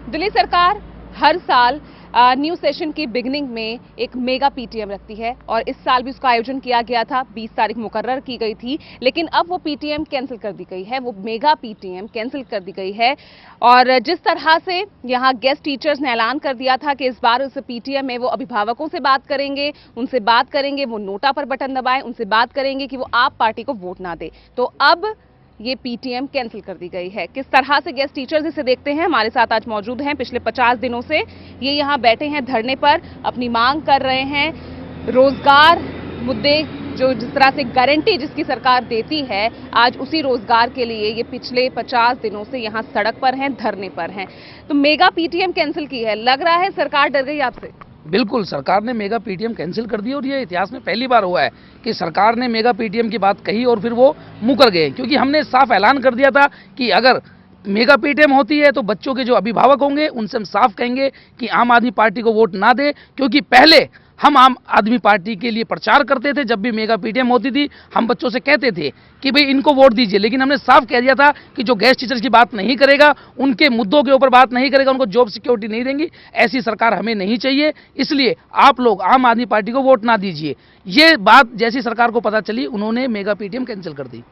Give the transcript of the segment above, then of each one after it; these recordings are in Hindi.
दिल्ली सरकार हर साल न्यू सेशन की बिगनिंग में एक मेगा पीटीएम रखती है और इस साल भी उसका आयोजन किया गया था। 20 तारीख मुकर्रर की गई थी, लेकिन अब वो पीटीएम कैंसिल कर दी गई है। वो मेगा पीटीएम कैंसिल कर दी गई है और जिस तरह से यहाँ गेस्ट टीचर्स ने ऐलान कर दिया था कि इस बार उस पीटीएम में वो अभिभावकों से बात करेंगे, उनसे बात करेंगे, वो नोटा पर बटन दबाएं, उनसे बात करेंगे कि वो आप पार्टी को वोट ना दे। तो अब ये पीटीएम कैंसिल कर दी गई है। किस तरह से गेस्ट टीचर्स इसे देखते हैं, हमारे साथ आज मौजूद हैं। पिछले 50 दिनों से ये यहाँ बैठे हैं धरने पर, अपनी मांग कर रहे हैं। रोजगार मुद्दे जो जिस तरह से गारंटी जिसकी सरकार देती है, आज उसी रोजगार के लिए ये पिछले 50 दिनों से यहाँ सड़क पर हैं, धरने पर हैं। तो मेगा पीटीएम कैंसिल की है, लग रहा है सरकार डर गई आपसे? बिल्कुल, सरकार ने मेगा पीटीएम कैंसिल कर दी और ये इतिहास में पहली बार हुआ है कि सरकार ने मेगा पीटीएम की बात कही और फिर वो मुकर गए, क्योंकि हमने साफ ऐलान कर दिया था कि अगर मेगा पीटीएम होती है तो बच्चों के जो अभिभावक होंगे उनसे हम साफ कहेंगे कि आम आदमी पार्टी को वोट ना दे, क्योंकि पहले हम आम आदमी पार्टी के लिए प्रचार करते थे। जब भी मेगा पीटीएम होती थी हम बच्चों से कहते थे कि भाई इनको वोट दीजिए, लेकिन हमने साफ कह दिया था कि जो गेस्ट टीचर्स की बात नहीं करेगा, उनके मुद्दों के ऊपर बात नहीं करेगा, उनको जॉब सिक्योरिटी नहीं देंगी, ऐसी सरकार हमें नहीं चाहिए। इसलिए आप लोग आम आदमी पार्टी को वोट ना दीजिए। ये बात जैसी सरकार को पता चली, उन्होंने मेगा पीटीएम कैंसिल कर दी।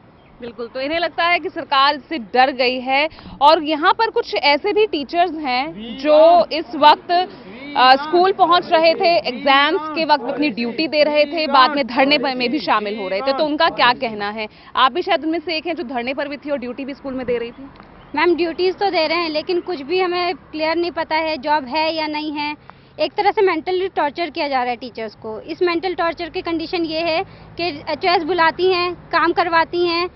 बिल्कुल, तो इन्हें लगता है कि सरकार इससे डर गई है। और यहाँ पर कुछ ऐसे भी टीचर्स हैं जो इस वक्त स्कूल पहुंच रहे थे, एग्जाम्स के वक्त अपनी ड्यूटी दे रहे थे, बाद में धरने में भी शामिल हो रहे थे। तो उनका क्या कहना है? आप भी शायद उनमें से एक हैं जो धरने पर भी थी और ड्यूटी भी स्कूल में दे रही थी। मैम, ड्यूटीज तो दे रहे हैं, लेकिन कुछ भी हमें क्लियर नहीं पता है जॉब है या नहीं है। एक तरह से मेंटली टॉर्चर किया जा रहा है टीचर्स को। इस मेंटल टॉर्चर की कंडीशन ये है कि एचओएस बुलाती हैं, काम करवाती हैं,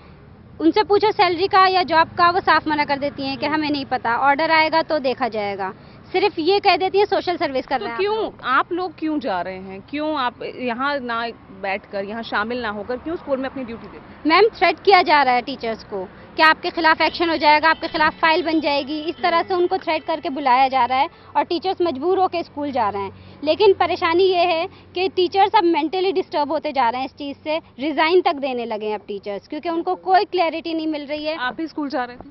उनसे पूछो सैलरी का या जॉब का, वो साफ मना कर देती हैं कि हमें नहीं पता, ऑर्डर आएगा तो देखा जाएगा। सिर्फ ये कह देती है सोशल सर्विस कर रहे हैं। क्यों आप लोग क्यों जा रहे हैं? क्यों आप यहाँ ना बैठकर, यहाँ शामिल ना होकर क्यों स्कूल में अपनी ड्यूटी देते हैं? मैम, थ्रेट किया जा रहा है टीचर्स को कि आपके खिलाफ एक्शन हो जाएगा, आपके खिलाफ फाइल बन जाएगी। इस तरह से उनको थ्रेट करके बुलाया जा रहा है और टीचर्स मजबूर होकर स्कूल जा रहे हैं। लेकिन परेशानी ये है कि टीचर्स अब मेंटली डिस्टर्ब होते जा रहे हैं इस चीज़ से। रिजाइन तक देने लगे हैं अब टीचर्स, क्योंकि उनको कोई क्लैरिटी नहीं मिल रही है। आप भी स्कूल जा रहे थे?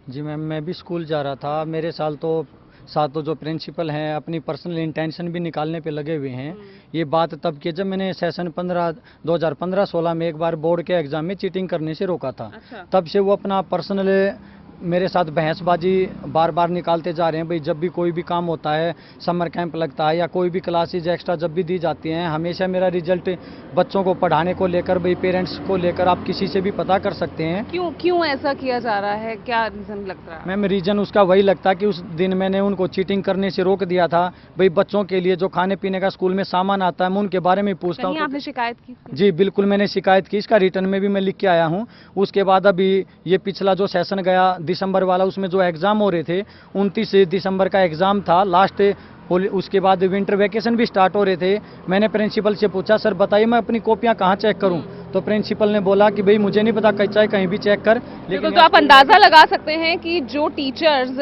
जी मैम, मैं भी स्कूल जा रहा था। मेरे साथ तो जो प्रिंसिपल हैं अपनी पर्सनल इंटेंशन भी निकालने पे लगे हुए हैं। ये बात तब की जब मैंने सेशन 2015-16 में एक बार बोर्ड के एग्जाम में चीटिंग करने से रोका था। अच्छा। तब से वो अपना पर्सनल मेरे साथ बहसबाजी बार बार निकालते जा रहे हैं। भाई जब भी कोई भी काम होता है, समर कैंप लगता है या कोई भी क्लासेज एक्स्ट्रा जब भी दी जाती हैं, हमेशा मेरा रिजल्ट बच्चों को पढ़ाने को लेकर, भाई पेरेंट्स को लेकर आप किसी से भी पता कर सकते हैं। क्यों ऐसा किया जा रहा है? क्या रीजन लगता है? मैम, रीजन उसका वही लगता है कि उस दिन मैंने उनको चीटिंग करने से रोक दिया था। भाई बच्चों के लिए जो खाने पीने का स्कूल में सामान आता है, मैं उनके बारे में पूछता हूँ। आपने शिकायत की? जी बिल्कुल, मैंने शिकायत की। इसका रिटर्न में भी मैं लिख के आया हूँ। उसके बाद अभी ये पिछला जो सेशन गया दिसंबर वाला, उसमें जो एग्जाम हो रहे थे, 29 दिसंबर का एग्जाम था लास्ट। उसके बाद विंटर वैकेशन भी स्टार्ट हो रहे थे। मैंने प्रिंसिपल से पूछा, सर बताइए मैं अपनी कॉपियां कहाँ चेक करूं? तो प्रिंसिपल ने बोला कि भाई मुझे नहीं पता, चाहे कहीं भी चेक कर। लेकिन तो आप अंदाजा लगा सकते हैं कि जो टीचर्स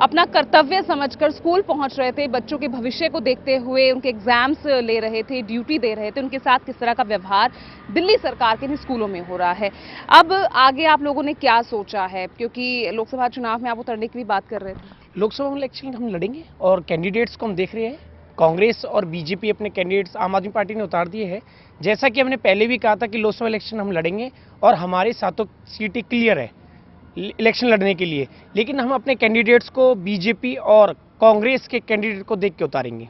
अपना कर्तव्य समझकर स्कूल पहुंच रहे थे, बच्चों के भविष्य को देखते हुए उनके एग्जाम्स ले रहे थे, ड्यूटी दे रहे थे, उनके साथ किस तरह का व्यवहार दिल्ली सरकार के स्कूलों में हो रहा है। अब आगे आप लोगों ने क्या सोचा है? क्योंकि लोकसभा चुनाव में आप उतरने की भी बात कर रहे थे। लोकसभा इलेक्शन हम लड़ेंगे और कैंडिडेट्स को हम देख रहे हैं। कांग्रेस और बीजेपी अपने कैंडिडेट्स आम आदमी पार्टी ने उतार दिए हैं। जैसा कि हमने पहले भी कहा था कि लोकसभा इलेक्शन हम लड़ेंगे और हमारे सातों सीटें क्लियर है इलेक्शन लड़ने के लिए, लेकिन हम अपने कैंडिडेट्स को बीजेपी और कांग्रेस के कैंडिडेट को देख के उतारेंगे।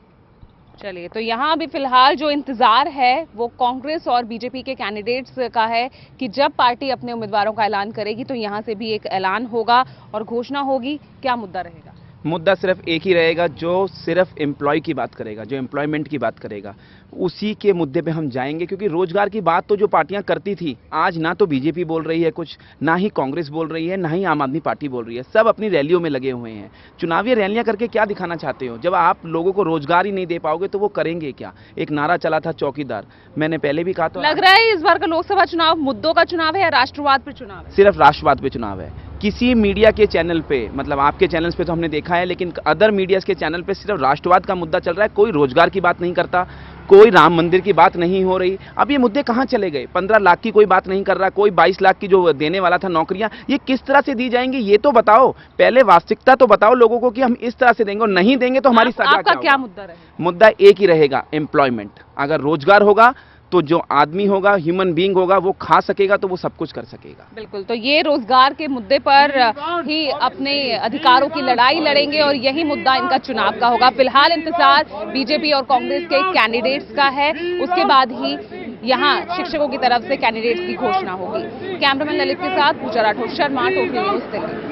चलिए, तो यहाँ अभी फिलहाल जो इंतजार है वो कांग्रेस और बीजेपी के कैंडिडेट्स का है कि जब पार्टी अपने उम्मीदवारों का ऐलान करेगी तो यहाँ से भी एक ऐलान होगा और घोषणा होगी। क्या मुद्दा रहेगा? मुद्दा सिर्फ एक ही रहेगा, जो सिर्फ एम्प्लॉय की बात करेगा, जो एम्प्लॉयमेंट की बात करेगा, उसी के मुद्दे पे हम जाएंगे। क्योंकि रोजगार की बात तो जो पार्टियां करती थी, आज ना तो बीजेपी बोल रही है कुछ, ना ही कांग्रेस बोल रही है, ना ही आम आदमी पार्टी बोल रही है। सब अपनी रैलियों में लगे हुए हैं। चुनावी रैलियां करके क्या दिखाना चाहते हो? जब आप लोगों को रोजगार ही नहीं दे पाओगे तो वो करेंगे क्या? एक नारा चला था चौकीदार, मैंने पहले भी कहा। तो लग रहा है इस बार का लोकसभा चुनाव मुद्दों का चुनाव है या राष्ट्रवाद पर चुनाव है? सिर्फ राष्ट्रवाद पे चुनाव है, किसी मीडिया के चैनल पे, मतलब आपके चैनल्स पे तो हमने देखा है, लेकिन अदर मीडियाज के चैनल पे सिर्फ राष्ट्रवाद का मुद्दा चल रहा है, कोई रोजगार की बात नहीं करता, कोई राम मंदिर की बात नहीं हो रही। अब ये मुद्दे कहाँ चले गए? 15 लाख की कोई बात नहीं कर रहा, कोई 22 लाख की जो देने वाला था नौकरियां, ये किस तरह से दी जाएंगी ये तो बताओ। पहले वास्तविकता तो बताओ लोगों को कि हम इस तरह से देंगे, और नहीं देंगे तो हमारी सजा आपका क्या होगा? मुद्दा रहेगा? मुद्दा एक ही रहेगा, एम्प्लॉयमेंट। अगर रोजगार होगा तो जो आदमी होगा, ह्यूमन बीइंग होगा, वो खा सकेगा तो वो सब कुछ कर सकेगा। बिल्कुल, तो ये रोजगार के मुद्दे पर ही अपने अधिकारों की लड़ाई लड़ेंगे और यही मुद्दा इनका चुनाव का होगा। फिलहाल इंतजार बीजेपी और कांग्रेस के कैंडिडेट्स का है, उसके बाद ही यहाँ शिक्षकों की तरफ से कैंडिडेट्स की घोषणा होगी। कैमरामैन ललित के साथ पूजा राठौर, शर्मा, टोटल न्यूज़ दिल्ली।